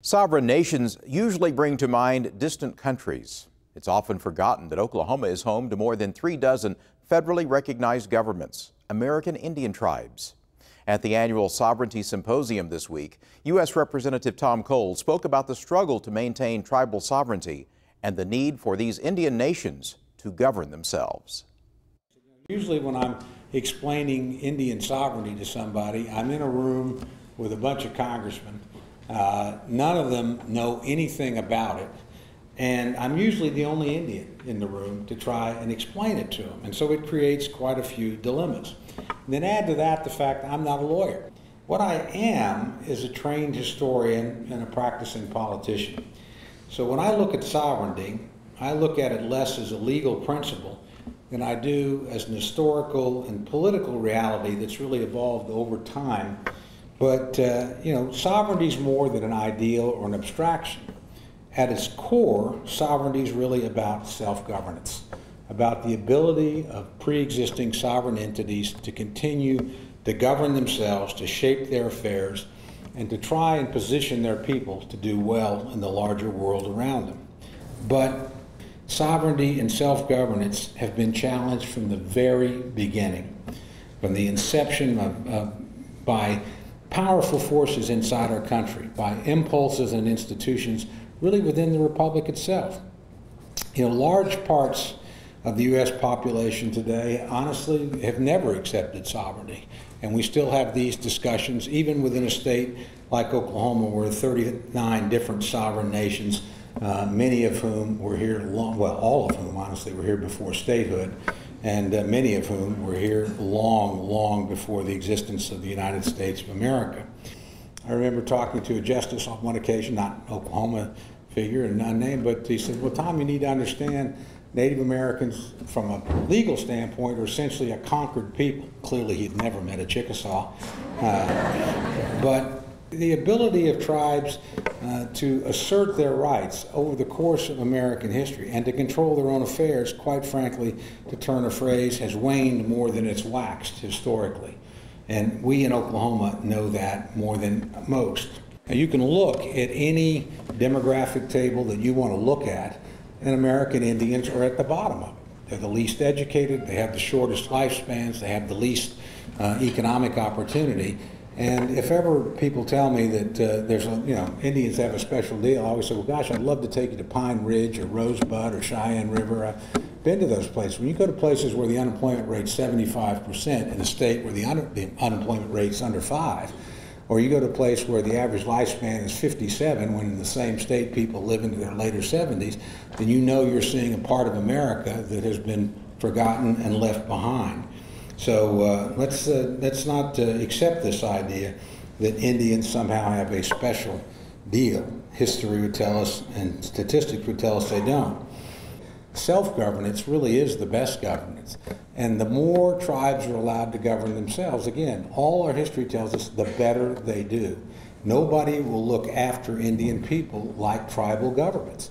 Sovereign nations usually bring to mind distant countries. It's often forgotten that Oklahoma is home to more than 36 federally recognized governments, American Indian tribes. At the annual Sovereignty Symposium this week, U.S. Representative Tom Cole spoke about the struggle to maintain tribal sovereignty and the need for these Indian nations to govern themselves. Usually when I'm explaining Indian sovereignty to somebody, I'm in a room with a bunch of congressmen. None of them know anything about it, and I'm usually the only Indian in the room to try and explain it to them, and so it creates quite a few dilemmas. And then add to that the fact that I'm not a lawyer. What I am is a trained historian and a practicing politician. So when I look at sovereignty, I look at it less as a legal principle than I do as an historical and political reality that's really evolved over time. But, sovereignty is more than an ideal or an abstraction. At its core, sovereignty is really about self-governance, about the ability of pre-existing sovereign entities to continue to govern themselves, to shape their affairs, and to try and position their people to do well in the larger world around them. But sovereignty and self-governance have been challenged from the very beginning, from the inception by powerful forces inside our country, by impulses and institutions really within the republic itself. Large parts of the U.S. population today honestly have never accepted sovereignty, and we still have these discussions even within a state like Oklahoma, where 39 different sovereign nations, many of whom were here all of whom honestly were here before statehood, and many of whom were here long before the existence of the United States of America. I remember talking to a justice on one occasion, not an Oklahoma figure and unnamed, but he said, well, Tom, you need to understand Native Americans from a legal standpoint are essentially a conquered people. Clearly he'd never met a Chickasaw. But the ability of tribes to assert their rights over the course of American history and to control their own affairs, quite frankly, to turn a phrase, has waned more than it's waxed historically. And we in Oklahoma know that more than most. Now, you can look at any demographic table that you want to look at, and American Indians are at the bottom of it. They're the least educated, they have the shortest lifespans, they have the least economic opportunity. And if ever people tell me that Indians have a special deal, I always say, well, gosh, I'd love to take you to Pine Ridge or Rosebud or Cheyenne River. I've been to those places. When you go to places where the unemployment rate's 75% in a state where the unemployment rate's under 5, or you go to a place where the average lifespan is 57, when in the same state people live into their later 70s, then you know you're seeing a part of America that has been forgotten and left behind. So let's not accept this idea that Indians somehow have a special deal. History would tell us, and statistics would tell us they don't. Self-governance really is the best governance. And the more tribes are allowed to govern themselves, again, all our history tells us the better they do. Nobody will look after Indian people like tribal governments.